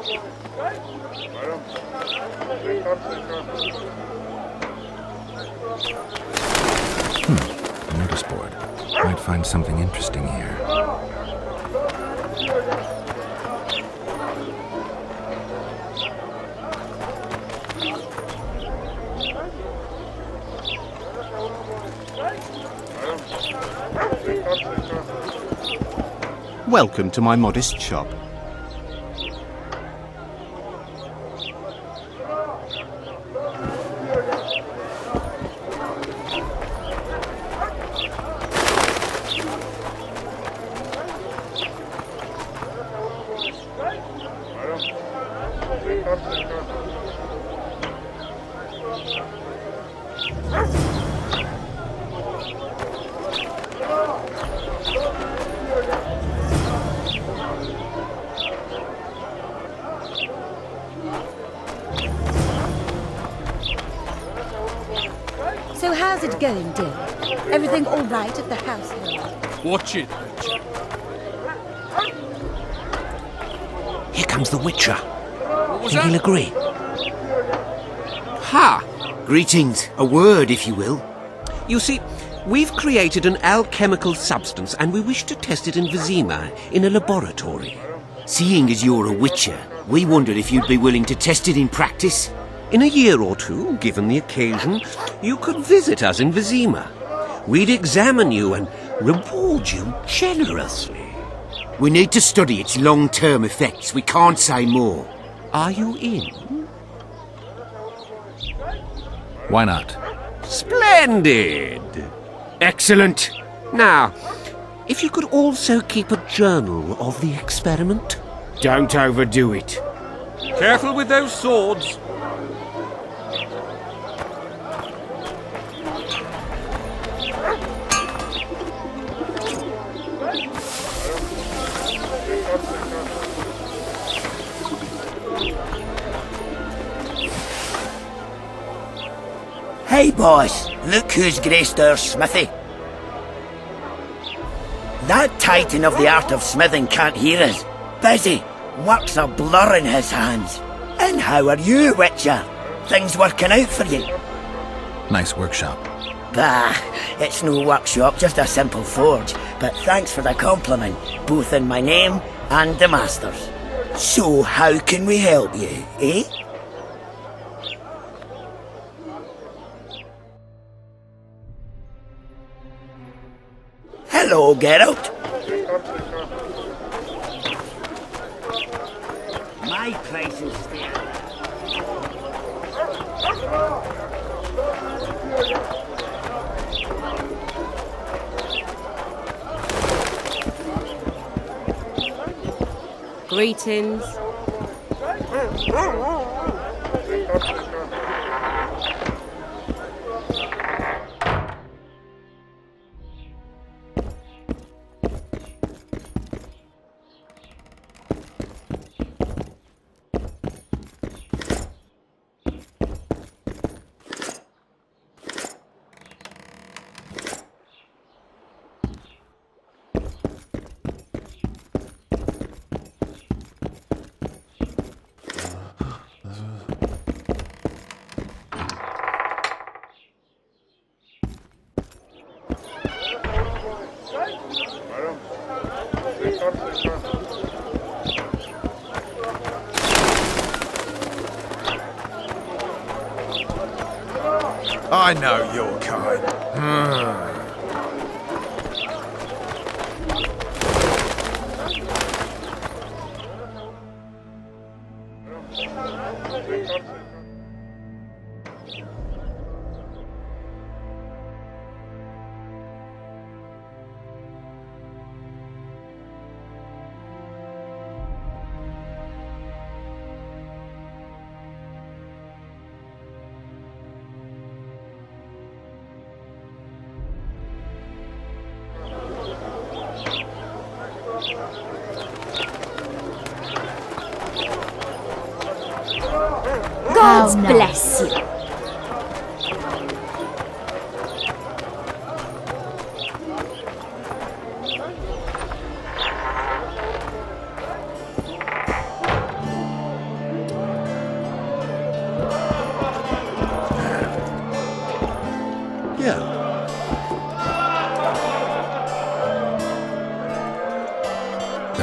Notice board. Might find something interesting here. Welcome to my modest shop. So how's it going, dear? Everything all right at the household? Watch it, Witcher. Here comes the Witcher. What was Think that? he'll agree? Ha! Greetings. A word, if you will. You see, we've created an alchemical substance and we wish to test it in Vizima, in a laboratory. Seeing as you're a Witcher, we wondered if you'd be willing to test it in practice. In a year or two, given the occasion, you could visit us in Vizima. We'd examine you and reward you generously. We need to study its long-term effects. We can't say more. Are you in? Why not? Splendid! Excellent. Now, if you could also keep a journal of the experiment. Don't overdo it. Careful with those swords. Hey boss, look who's graced our smithy. That titan of the art of smithing can't hear us. Busy, work's a blur in his hands. And how are you, Witcher? Things working out for you? Nice workshop. Bah, it's no workshop, just a simple forge. But thanks for the compliment, both in my name and the master's. So how can we help you, eh? Hello, Geralt. My place is there. Greetings. I know your kind. God bless you.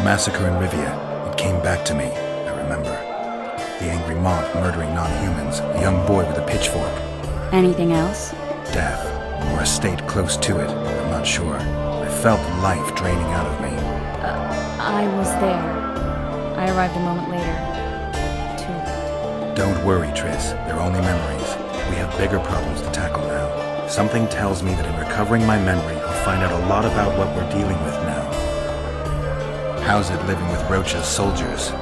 massacre in Rivia. It came back to me, I remember. The angry mob murdering non-humans, a young boy with a pitchfork. Anything else? Death, or a state close to it, I'm not sure. I felt life draining out of me. I was there. I arrived a moment later. Too late. Don't worry, Triss. They're only memories. We have bigger problems to tackle now. Something tells me that in recovering my memory, I'll find out a lot about what we're dealing with now. How's it living with Roach's soldiers?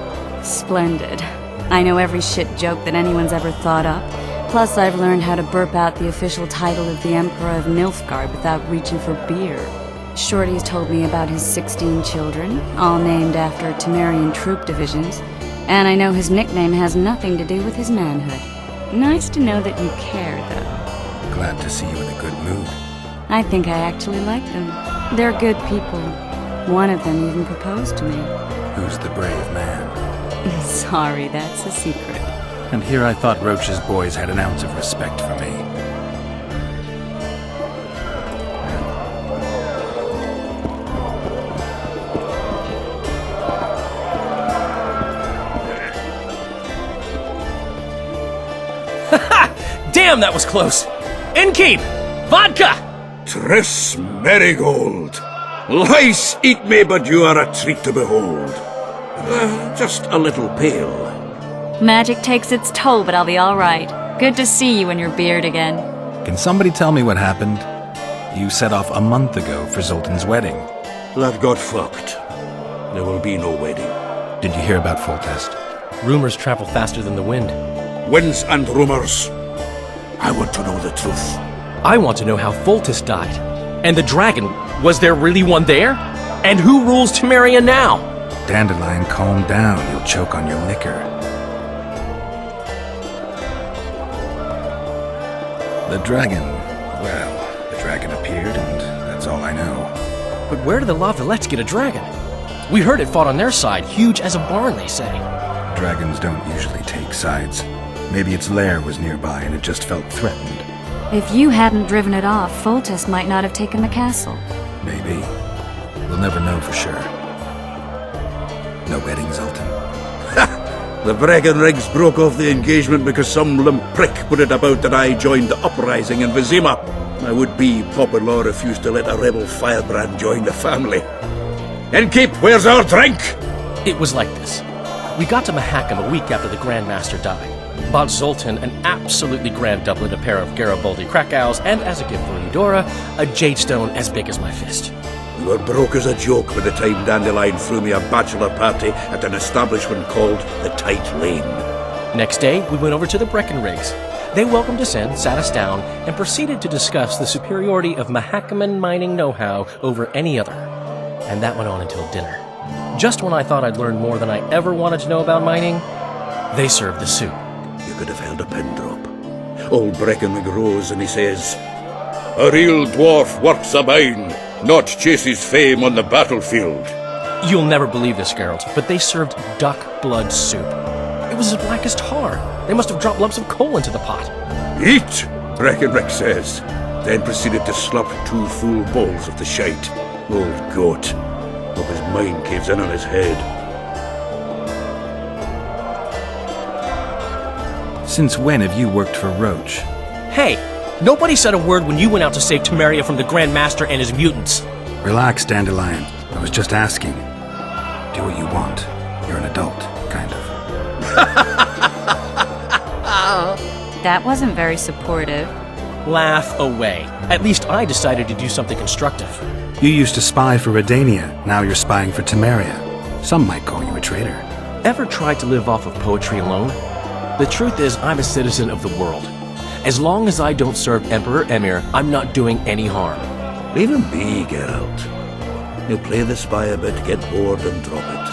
Splendid. I know every shit joke that anyone's ever thought up. Plus, I've learned how to burp out the official title of the Emperor of Nilfgaard without reaching for beer. Shorty's told me about his 16 children, all named after Temerian troop divisions, and I know his nickname has nothing to do with his manhood. Nice to know that you care, though. Glad to see you in a good mood. I think I actually like them. They're good people. One of them even proposed to me. Who's the brave man? Sorry, that's a secret. And here I thought Roach's boys had an ounce of respect for me. Damn, that was close! Innkeep! Vodka! Triss Marigold. Lice eat me, but you are a treat to behold. Just a little pale. Magic takes its toll, but I'll be all right. Good to see you and your beard again. Can somebody tell me what happened? You set off a month ago for Zoltan's wedding. That got fucked. There will be no wedding. Did you hear about Foltest? Rumors travel faster than the wind. Winds and rumors. I want to know the truth. I want to know how Foltest died. And the dragon, was there really one there? And who rules Temeria now? Dandelion, calm down. You'll choke on your liquor. The dragon. Well, the dragon appeared, and that's all I know. But where did the Lavalettes get a dragon? We heard it fought on their side, huge as a barn, they say. Dragons don't usually take sides. Maybe its lair was nearby and it just felt threatened. If you hadn't driven it off, Foltest might not have taken the castle. Maybe. We'll never know for sure. No wedding, Zoltan. The Bregenrigs broke off the engagement because some limp prick put it about that I joined the uprising in Vizima. My would-be Popper-law refused to let a rebel firebrand join the family. Innkeep, where's our drink? It was like this. We got to Mahakam a week after the Grand Master died. Bought Zoltan an absolutely grand doublet, a pair of Garibaldi Krakau's, and as a gift for Eudora, a jade stone as big as my fist. We were broke as a joke by the time Dandelion threw me a bachelor party at an establishment called the Tight Lane. Next day, we went over to the Breckenrigs. They welcomed us in, sat us down, and proceeded to discuss the superiority of Mahakaman mining know-how over any other. And that went on until dinner. Just when I thought I'd learned more than I ever wanted to know about mining, they served the soup. You could have held a pin drop. Old Breckenrig rose and he says, "A real dwarf works a mine, not chases fame on the battlefield." You'll never believe this, Geralt, but they served duck blood soup. It was as black as tar. They must have dropped lumps of coal into the pot. "Eat," Breckenrig says, then proceeded to slurp 2 full bowls of the shite. Old goat. Hope his mind caves in on his head. Since when have you worked for Roach? Hey, nobody said a word when you went out to save Temeria from the Grand Master and his mutants. Relax, Dandelion. I was just asking. Do what you want. You're an adult, kind of. That wasn't very supportive. Laugh away. At least I decided to do something constructive. You used to spy for Redania. Now you're spying for Temeria. Some might call you a traitor. Ever tried to live off of poetry alone? The truth is, I'm a citizen of the world. As long as I don't serve Emperor Emir, I'm not doing any harm. Leave him be, Geralt. He'll play the spy a bit, get bored and drop it.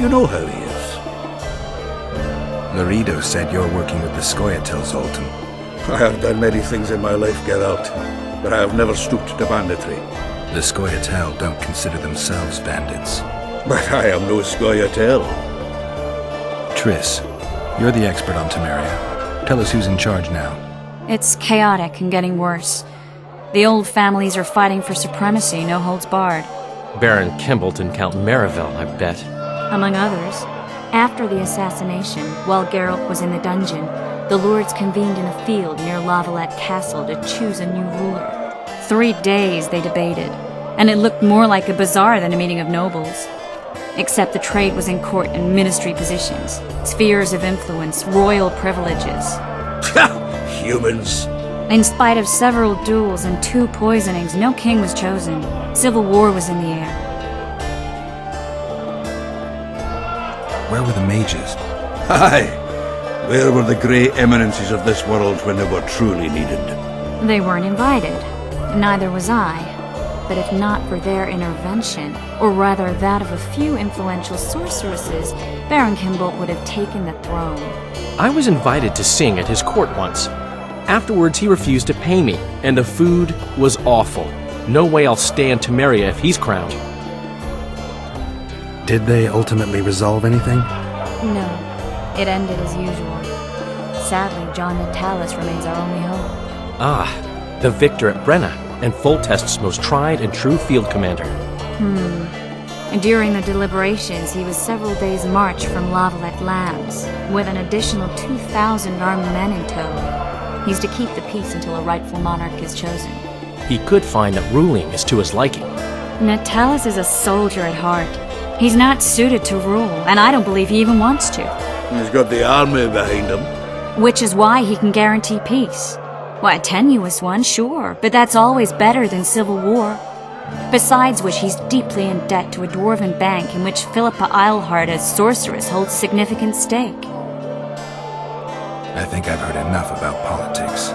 You know how he is. Laredo said you're working with the Scoia'tael, Zoltan. I have done many things in my life, Geralt, but I have never stooped to banditry. The Scoia'tael don't consider themselves bandits. But I am no Scoia'tael. Triss, you're the expert on Temeria. Tell us who's in charge now. It's chaotic and getting worse. The old families are fighting for supremacy, no holds barred. Baron Kimbolt and Count Merivale, I bet. Among others. After the assassination, while Geralt was in the dungeon, the lords convened in a field near Lavalette Castle to choose a new ruler. 3 days they debated, and it looked more like a bazaar than a meeting of nobles. Except the trade was in court and ministry positions, spheres of influence, royal privileges. Humans. In spite of several duels and 2 poisonings, no king was chosen. Civil war was in the air. Where were the mages? Aye. Where were the grey eminences of this world when they were truly needed? They weren't invited. Neither was I. But if not for their intervention, or rather that of a few influential sorceresses, Baron Kimbolt would have taken the throne. I was invited to sing at his court once. Afterwards, he refused to pay me, and the food was awful. No way I'll stay in Temeria if he's crowned. Did they ultimately resolve anything? No, it ended as usual. Sadly, John Natalis remains our only hope. Ah, the victor at Brenna, and Foltest's most tried and true field commander. And during the deliberations, he was several days' march from Lavalette Labs, with an additional 2,000 armed men in tow. He's to keep the peace until a rightful monarch is chosen. He could find that ruling is to his liking. Natalis is a soldier at heart. He's not suited to rule, and I don't believe he even wants to. He's got the army behind him. Which is why he can guarantee peace. Why, a tenuous one, sure, but that's always better than civil war. Besides which, he's deeply in debt to a dwarven bank in which Philippa Eilhart, as sorceress, holds significant stake. I think I've heard enough about politics.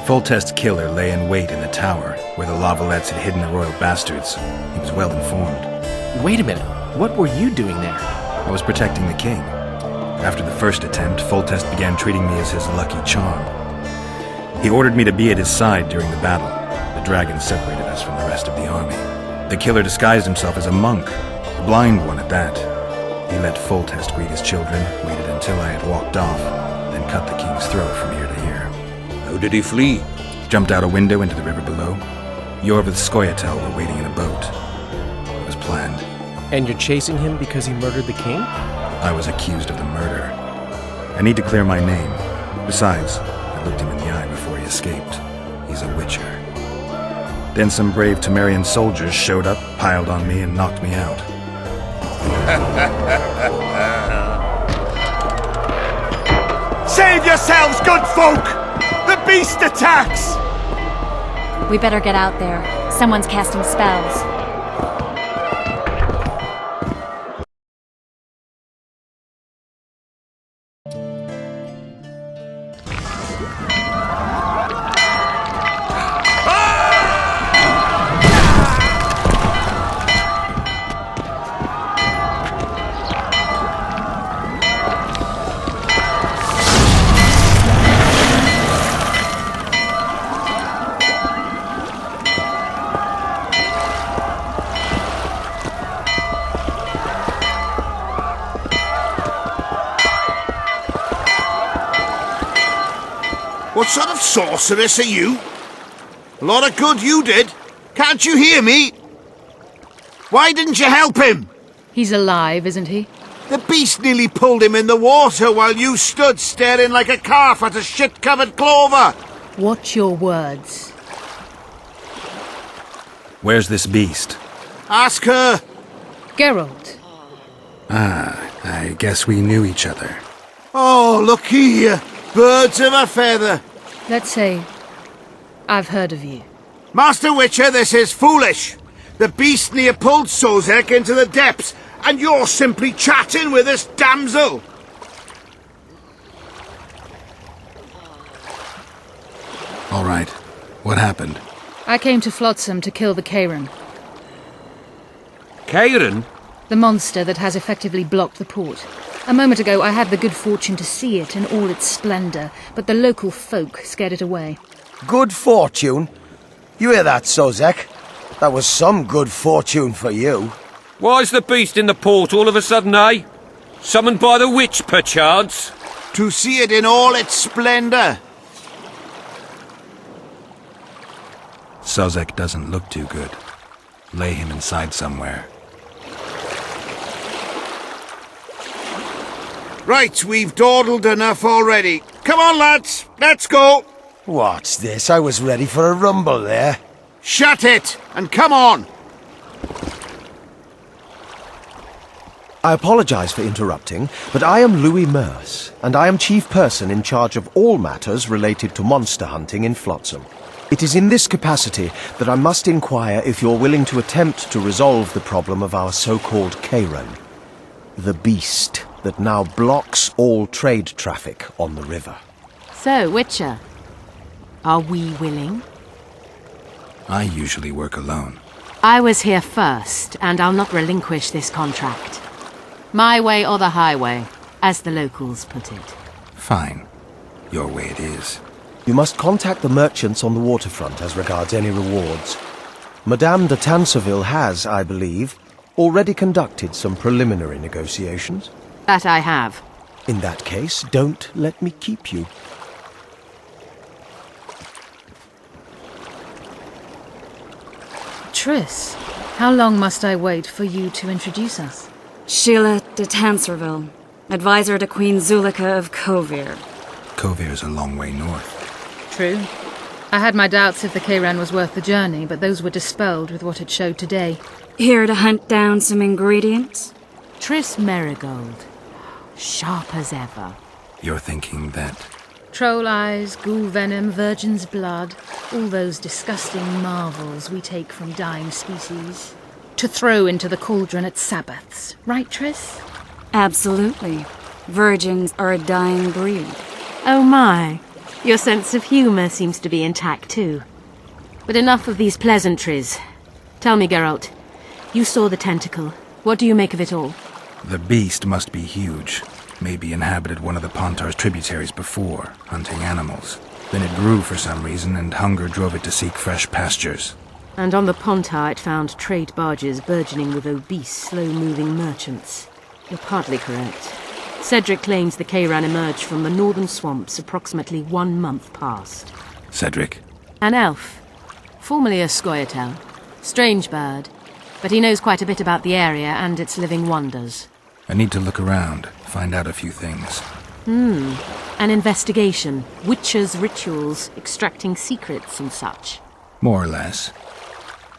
Foltest's killer lay in wait in the tower, where the Lavalettes had hidden the royal bastards. He was well informed. Wait a minute, what were you doing there? I was protecting the king. After the first attempt, Foltest began treating me as his lucky charm. He ordered me to be at his side during the battle. The dragon separated us from the rest of the army. The killer disguised himself as a monk, a blind one at that. He let Foltest greet his children, waited until I had walked off, then cut the king's throat from ear to ear. How did he flee? Jumped out a window into the river below. Yorv with Skoyatel were waiting in a boat. It was planned. And you're chasing him because he murdered the king? I was accused of the murder. I need to clear my name. Besides, I looked him in the eye before he escaped. He's a witcher. Then some brave Temerian soldiers showed up, piled on me, and knocked me out. Save yourselves, good folk! The beast attacks! We better get out there. Someone's casting spells. What sort of sorceress are you? A lot of good you did. Can't you hear me? Why didn't you help him? He's alive, isn't he? The beast nearly pulled him in the water while you stood staring like a calf at a shit-covered clover. Watch your words. Where's this beast? Ask her. Geralt. Ah, I guess we knew each other. Oh, look here. Birds of a feather. Let's say I've heard of you. Master Witcher, this is foolish. The beast near pulled Sozek into the depths, and you're simply chatting with this damsel. All right. What happened? I came to Flotsam to kill the Kairan, Kairan? the monster that has effectively blocked the port. A moment ago, I had the good fortune to see it in all its splendor, but the local folk scared it away. Good fortune? You hear that, Sozek? That was some good fortune for you. Why's the beast in the port all of a sudden, eh? Summoned by the witch, perchance? To see it in all its splendor. Sozek doesn't look too good. Lay him inside somewhere. Right, we've dawdled enough already. Come on, lads, let's go. What's this? I was ready for a rumble there. Shut it, and come on. I apologize for interrupting, but I am Louis Merce, and I am chief person in charge of all matters related to monster hunting in Flotsam. It is in this capacity that I must inquire if you're willing to attempt to resolve the problem of our so-called Karen, the beast that now blocks all trade traffic on the river. So, Witcher, are we willing? I usually work alone. I was here first, and I'll not relinquish this contract. My way or the highway, as the locals put it. Fine. Your way it is. You must contact the merchants on the waterfront as regards any rewards. Madame de Tanseville has, I believe, already conducted some preliminary negotiations. That I have. In that case, don't let me keep you. Triss, how long must I wait for you to introduce us? Sheila de Tanserville, advisor to Queen Zulika of Kovir. Kovir's a long way north. True. I had my doubts if the Kayran was worth the journey, but those were dispelled with what it showed today. Here to hunt down some ingredients? Triss Merigold. Sharp as ever. You're thinking that... Troll eyes, ghoul venom, virgin's blood, all those disgusting marvels we take from dying species, to throw into the cauldron at Sabbaths. Right, Triss? Absolutely. Virgins are a dying breed. Oh my. Your sense of humour seems to be intact too. But enough of these pleasantries. Tell me, Geralt, you saw the tentacle. What do you make of it all? The beast must be huge. Maybe inhabited one of the Pontar's tributaries before, hunting animals. Then it grew for some reason, and hunger drove it to seek fresh pastures. And on the Pontar it found trade barges burgeoning with obese, slow-moving merchants. You're partly correct. Cedric claims the Kayran emerged from the northern swamps approximately 1 month past. Cedric? An elf. Formerly a Scoia'tael. Strange bird. But he knows quite a bit about the area and its living wonders. I need to look around, find out a few things. An investigation. Witchers' rituals, extracting secrets and such. More or less.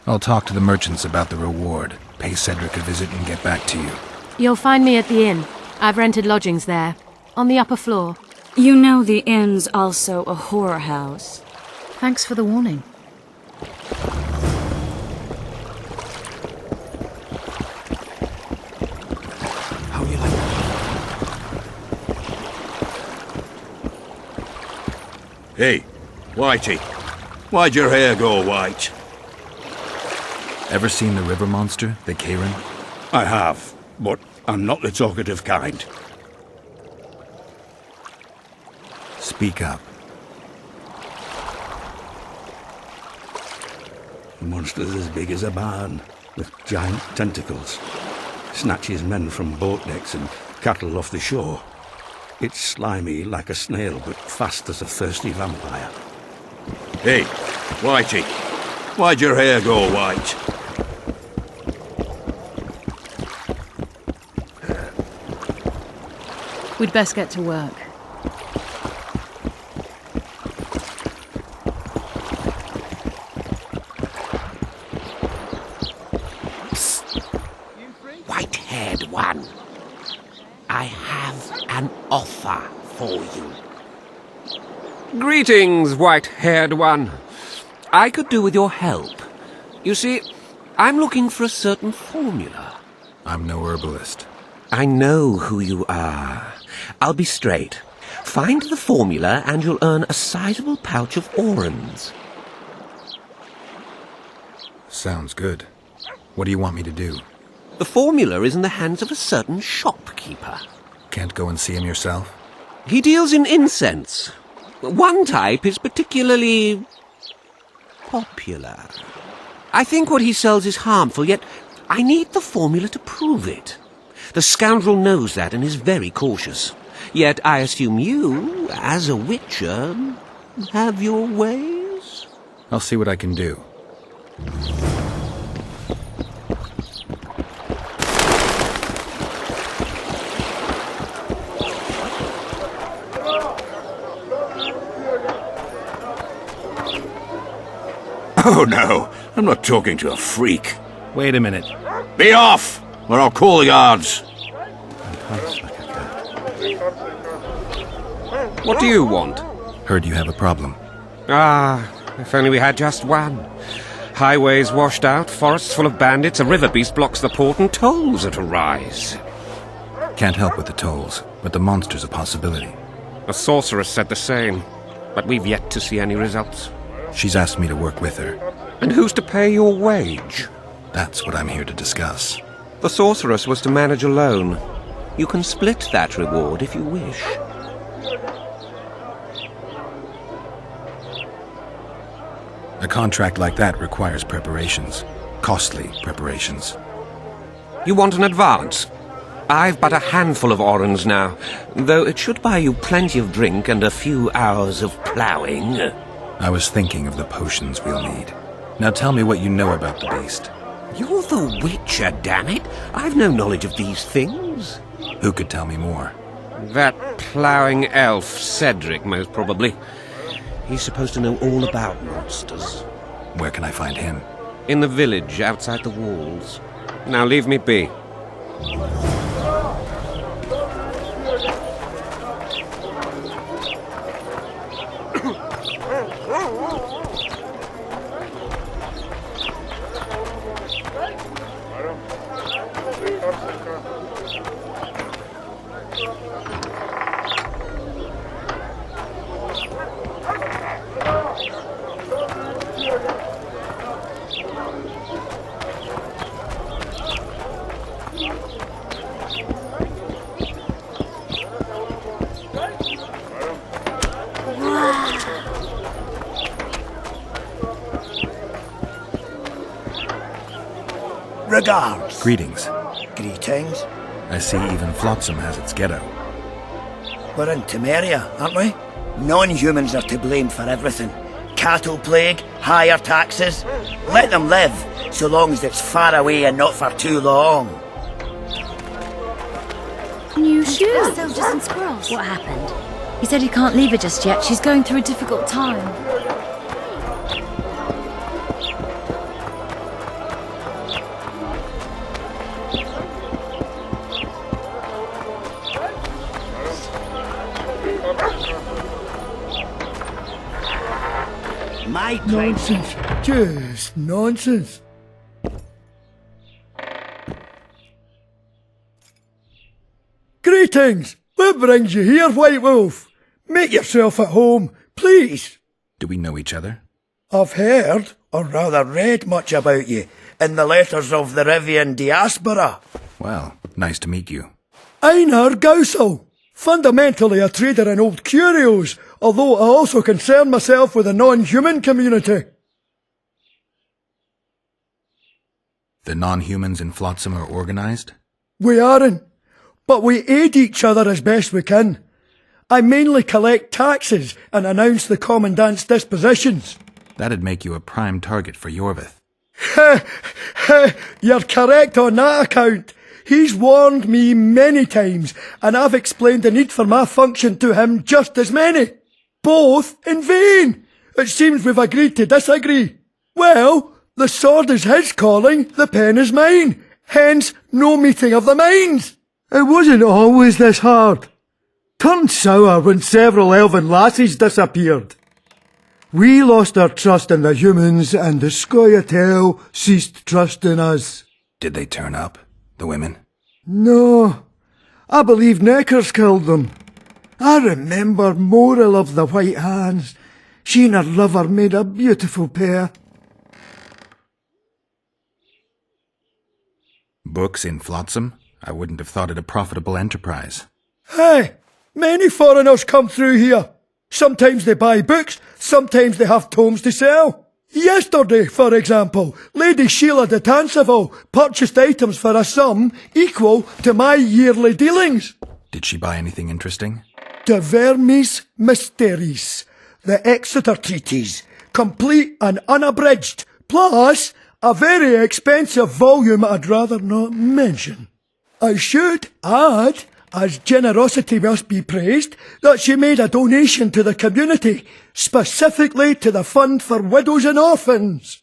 I'll talk to the merchants about the reward, pay Cedric a visit and get back to you. You'll find me at the inn. I've rented lodgings there, on the upper floor. You know the inn's also a horror house. Thanks for the warning. How do you like that? Hey, Whitey. Why'd your hair go white? Ever seen the river monster, the Kayran? I have, but I'm not the talkative kind. Speak up. The monster's as big as a barn, with giant tentacles. Snatches men from boat decks and cattle off the shore. It's slimy like a snail, but fast as a thirsty vampire. Hey, Whitey, why'd your hair go white? We'd best get to work. White-haired one. I have an offer for you. Greetings, white-haired one. I could do with your help. You see, I'm looking for a certain formula. I'm no herbalist. I know who you are. I'll be straight. Find the formula and you'll earn a sizable pouch of orans. Sounds good. What do you want me to do? The formula is in the hands of a certain shopkeeper. Can't go and see him yourself? He deals in incense. One type is particularly popular. I think what he sells is harmful, yet I need the formula to prove it. The scoundrel knows that and is very cautious. Yet I assume you, as a witcher, have your ways? I'll see what I can do. Oh no, I'm not talking to a freak. Wait a minute. Be off, or I'll call the guards. What do you want? Heard you have a problem. Ah, if only we had just one. Highways washed out, forests full of bandits, a river beast blocks the port, and tolls at a rise. Can't help with the tolls, but the monster's a possibility. A sorceress said the same, but we've yet to see any results. She's asked me to work with her. And who's to pay your wage? That's what I'm here to discuss. The sorceress was to manage alone. You can split that reward if you wish. A contract like that requires preparations. Costly preparations. You want an advance? I've but a handful of orens now, though it should buy you plenty of drink and a few hours of ploughing. I was thinking of the potions we'll need. Now tell me what you know about the beast. You're the Witcher, damn it! I've no knowledge of these things. Who could tell me more? That ploughing elf, Cedric, most probably. He's supposed to know all about monsters. Where can I find him? In the village, outside the walls. Now leave me be. Regards. Greetings. Greetings. I see even Flotsam has its ghetto. We're in Temeria, aren't we? Non-humans are to blame for everything. Cattle plague, higher taxes. Let them live, so long as it's far away and not for too long. New shoes. Soldiers and squirrels. What happened? He said he can't leave her just yet. She's going through a difficult time. My Nonsense. Just nonsense. Greetings! What brings you here, White Wolf? Make yourself at home, please. Do we know each other? I've heard, or rather read much about you, in the letters of the Rivian diaspora. Well, nice to meet you. Einar Gausel. Fundamentally a trader in old curios, although I also concern myself with the non-human community. The non-humans in Flotsam are organized? We aren't, but we aid each other as best we can. I mainly collect taxes and announce the Commandant's dispositions. That'd make you a prime target for Yorvith. You're correct on that account. He's warned me many times, and I've explained the need for my function to him just as many. Both in vain. It seems we've agreed to disagree. Well, the sword is his calling, the pen is mine. Hence, no meeting of the minds. It wasn't always this hard. Turned sour when several elven lassies disappeared. We lost our trust in the humans, and the Scoia'tael ceased trust in us. Did they turn up? The women? No. I believe Neckers killed them. I remember Morrill of the White Hands. She and her lover made a beautiful pair. Books in Flotsam? I wouldn't have thought it a profitable enterprise. Hey, many foreigners come through here. Sometimes they buy books, sometimes they have tomes to sell. Yesterday, for example, Lady Sheila de Tanseville purchased items for a sum equal to my yearly dealings. Did she buy anything interesting? De Vermis Mysteries, the Exeter Treatise, complete and unabridged, Plus, a very expensive volume I'd rather not mention. I should add, as generosity must be praised, that she made a donation to the community, specifically to the Fund for Widows and Orphans.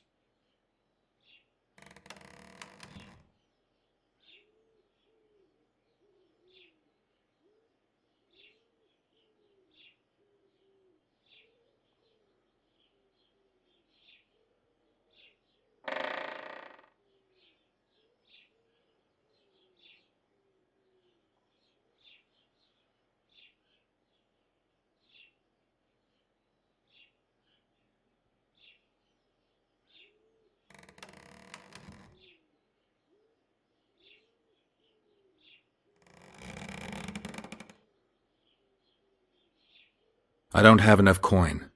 I don't have enough coin.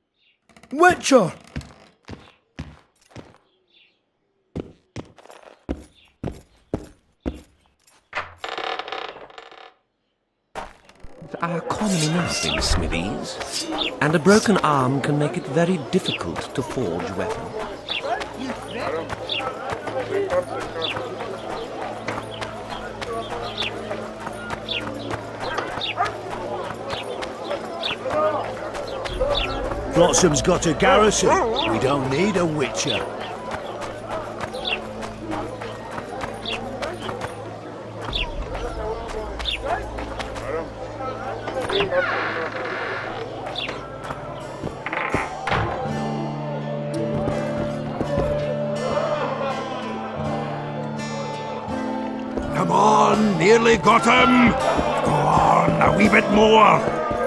Witcher! Are common enough in smithies, and a broken arm can make it very difficult to forge weapons. Flotsam's got a garrison. We don't need a witcher. Come on, nearly got him! Go on, a wee bit more!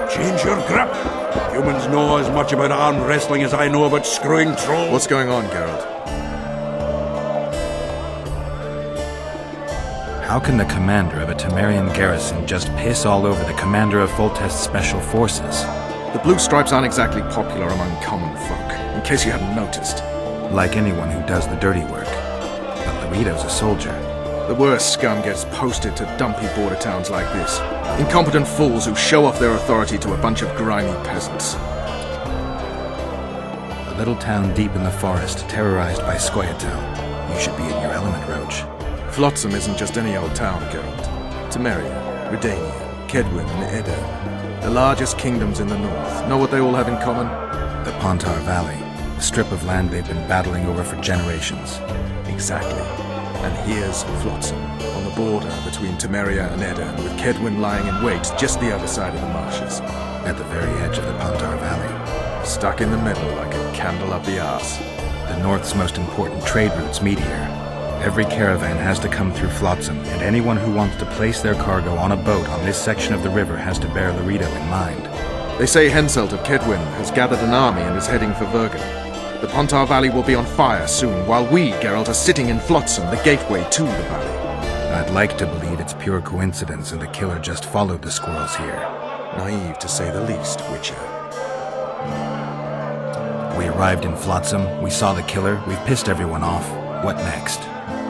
Change your grip! Humans know as much about arm wrestling as I know about screwing trolls. What's going on, Geralt? How can the commander of a Temerian garrison just piss all over the commander of Foltest's special forces? The Blue Stripes aren't exactly popular among common folk, in case you hadn't noticed. Like anyone who does the dirty work. But Laredo's a soldier. The worst scum gets posted to dumpy border towns like this. Incompetent fools who show off their authority to a bunch of grimy peasants. A little town deep in the forest, terrorized by Scoia'tael. You should be in your element, Roach. Flotsam isn't just any old town, Geralt. Temeria, Redania, Kedwin, and Edda, the largest kingdoms in the north. Know what they all have in common? The Pontar Valley, a strip of land they've been battling over for generations. Exactly. And here's Flotsam, on the border between Temeria and Edda, with Kedwin lying in wait just the other side of the marshes. At the very edge of the Pontar Valley. Stuck in the middle like a candle up the arse. The north's most important trade routes meet here. Every caravan has to come through Flotsam, and anyone who wants to place their cargo on a boat on this section of the river has to bear Laredo in mind. They say Henselt of Kedwin has gathered an army and is heading for Vergen. The Pontar Valley will be on fire soon, while we, Geralt, are sitting in Flotsam, the gateway to the valley. I'd like to believe it's pure coincidence and the killer just followed the squirrels here. Naive, to say the least, Witcher. We arrived in Flotsam, we saw the killer, we've pissed everyone off. What next?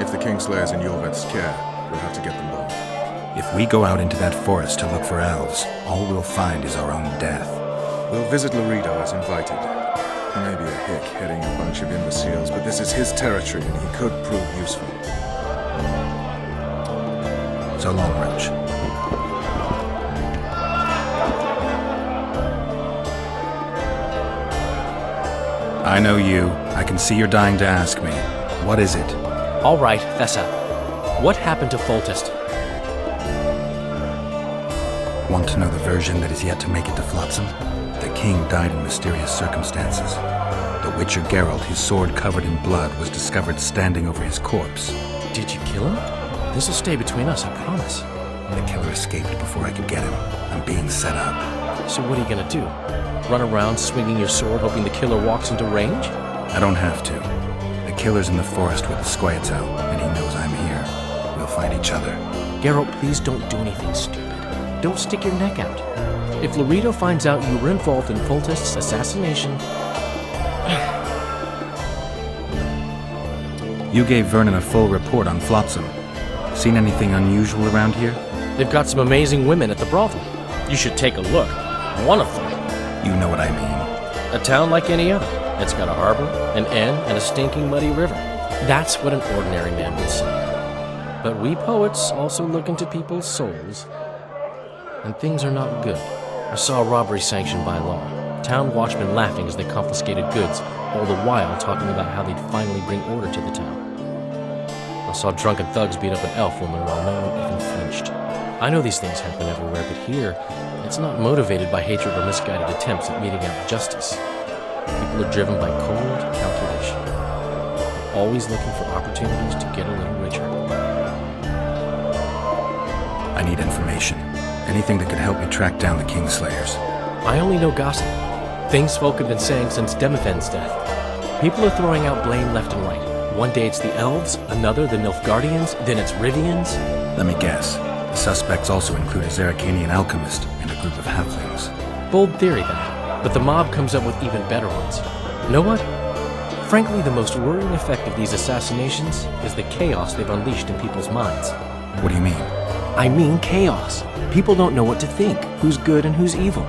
If the Kingslayer's in Jorvet's care, we'll have to get them both. If we go out into that forest to look for elves, all we'll find is our own death. We'll visit Laredo as invited. He may be a hick heading a bunch of imbeciles, but this is his territory and he could prove useful. So long, Roach. I know you. I can see you're dying to ask me. What is it? All right, Thessa. What happened to Foltest? Want to know the version that is yet to make it to Flotsam? The king died in mysterious circumstances. The Witcher Geralt, his sword covered in blood, was discovered standing over his corpse. Did you kill him? This'll stay between us, I promise. The killer escaped before I could get him. I'm being set up. So what are you gonna do? Run around swinging your sword hoping the killer walks into range? I don't have to. The killer's in the forest with the Scoia'tael, and he knows I'm here. We'll find each other. Geralt, please don't do anything stupid. Don't stick your neck out. If Laredo finds out you were involved in Foltest's assassination... You gave Vernon a full report on Flotsam. Seen anything unusual around here? They've got some amazing women at the brothel. You should take a look. One of them. You know what I mean. A town like any other, It's got a harbor, an inn, and a stinking muddy river. That's what an ordinary man would say. But we poets also look into people's souls, and things are not good. I saw a robbery sanctioned by law. Town watchmen laughing as they confiscated goods, all the while talking about how they'd finally bring order to the town. I saw drunken thugs beat up an elf woman while no one even flinched. I know these things happen everywhere, but here, it's not motivated by hatred or misguided attempts at meting out justice. People are driven by cold calculation. They're always looking for opportunities to get a little richer. I need information. Anything that could help me track down the Kingslayers. I only know gossip. Things folk have been saying since Demophen's death. People are throwing out blame left and right. One day it's the elves, another the Nilfgaardians, then it's Rivians. Let me guess. The suspects also include a Zerrikanian alchemist and a group of halflings. Bold theory, that. But the mob comes up with even better ones. Know what? Frankly, the most worrying effect of these assassinations is the chaos they've unleashed in people's minds. What do you mean? I mean chaos. People don't know what to think, who's good and who's evil.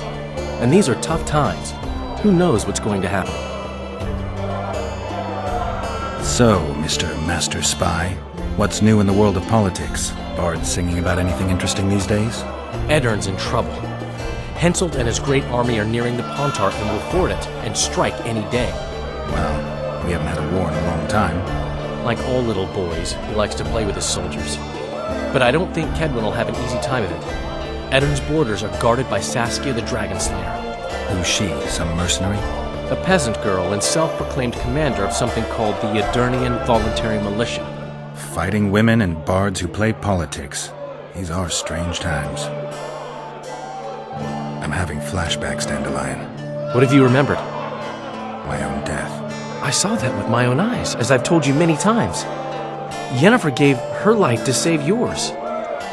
And these are tough times. Who knows what's going to happen? So, Mr. Master Spy, what's new in the world of politics? Bards singing about anything interesting these days? Eddern's in trouble. Henselt and his great army are nearing the Pontar and will ford it and strike any day. Well, we haven't had a war in a long time. Like all little boys, he likes to play with his soldiers. But I don't think Kedwin will have an easy time of it. Eddern's borders are guarded by Saskia the Dragon Slayer. Who's she? Some mercenary? A peasant girl and self-proclaimed commander of something called the Ydernian Voluntary Militia. Fighting women and bards who play politics. These are strange times. I'm having flashbacks, Dandelion. What have you remembered? My own death. I saw that with my own eyes, as I've told you many times. Yennefer gave her life to save yours.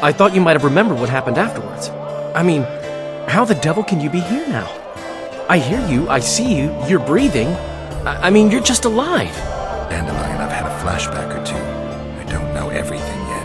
I thought you might have remembered what happened afterwards. I mean, how the devil can you be here now? I hear you, I see you, you're breathing. I mean, you're just alive. Dandelion, I've had a flashback or two. I don't know everything yet.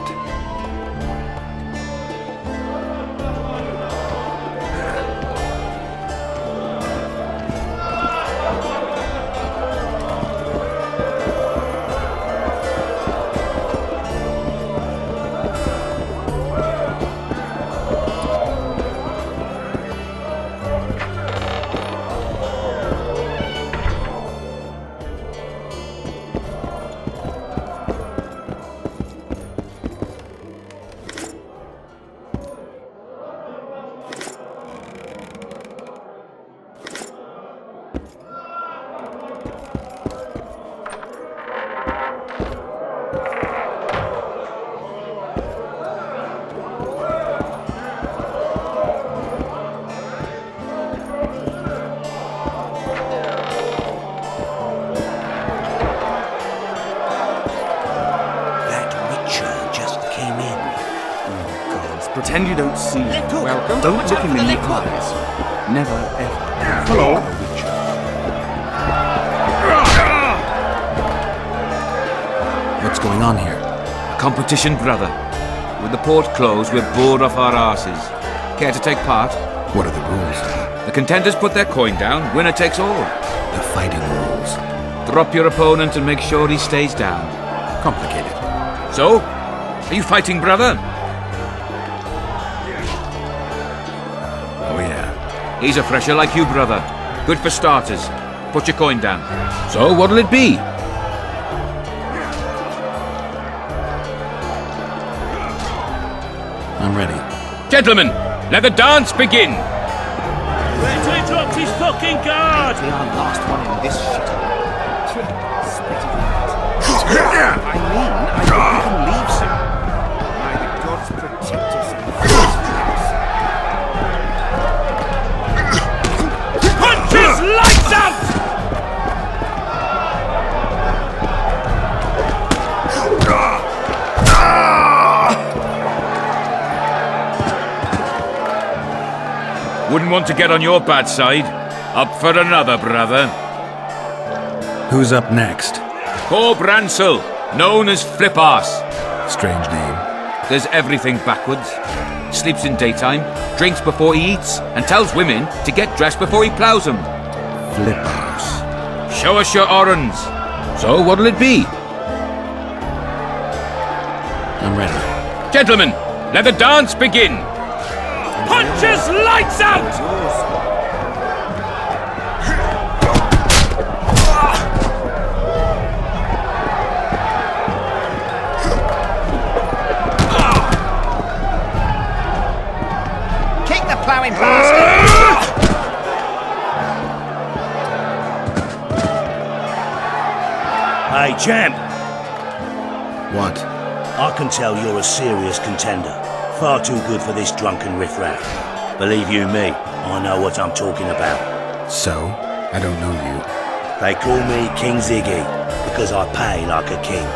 Pretend you don't see. Welcome. Don't look him in the eyes. Never, ever. Hello. What's going on here? Competition, brother. With the port closed, we're bored off our arses. Care to take part? What are the rules? The contenders put their coin down, winner takes all. The fighting rules. Drop your opponent and make sure he stays down. Complicated. So, are you fighting, brother? Oh yeah. He's a fresher like you, brother. Good for starters. Put your coin down. So, what'll it be? I'm ready. Gentlemen, let the dance begin! Wait till he drops his fucking guard! We are last one in this shit. I mean, I hope we can leave soon. May the gods protect us in this place. Punches lights out! Wouldn't want to get on your bad side. Up for another, brother. Who's up next? Cor Bransel, known as Flip-Arse. Strange name. Does everything backwards. Sleeps in daytime, drinks before he eats, and tells women to get dressed before he plows them. Flip-Arse. Show us your orange. So, what'll it be? I'm ready. Gentlemen, let the dance begin. Punches lights out! Kick the ploughing bastard! Hey, champ. What? I can tell you're a serious contender. Far too good for this drunken riffraff. Believe you me, I know what I'm talking about. So? I don't know you. They call me King Ziggy, because I pay like a king.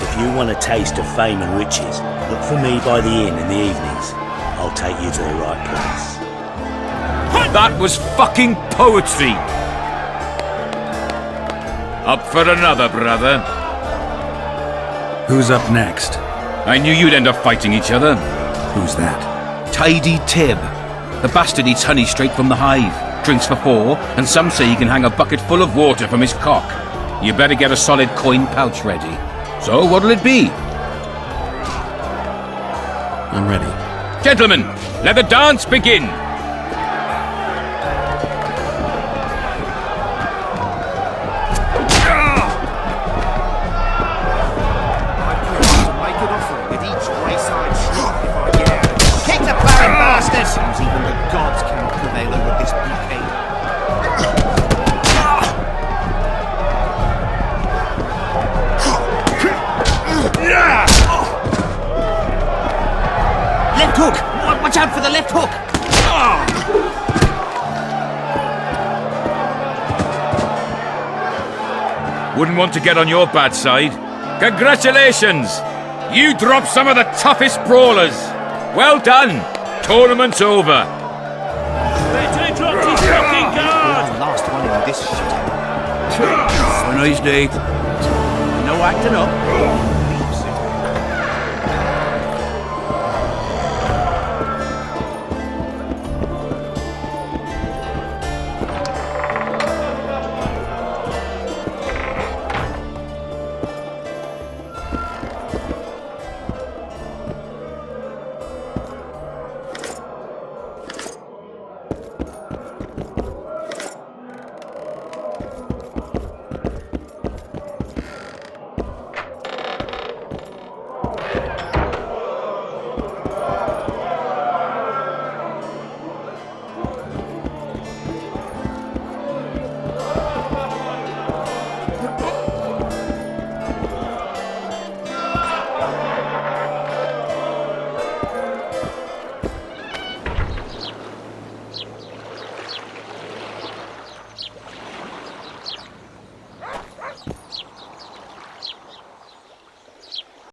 If you want a taste of fame and riches, look for me by the inn in the evenings. I'll take you to the right place. That was fucking poetry! Up for another, brother. Who's up next? I knew you'd end up fighting each other. Who's that? Tidy Tib. The bastard eats honey straight from the hive, drinks for 4, and some say he can hang a bucket full of water from his cock. You better get a solid coin pouch ready. So, what'll it be? I'm ready. Gentlemen, let the dance begin! Seems even the gods cannot prevail over this blockade. Left hook! Watch out for the left hook! Wouldn't want to get on your bad side. Congratulations! You dropped some of the toughest brawlers. Well done! Tournament's over. Better drop his fucking guard! Last one in this shit. Have a nice day. No acting up.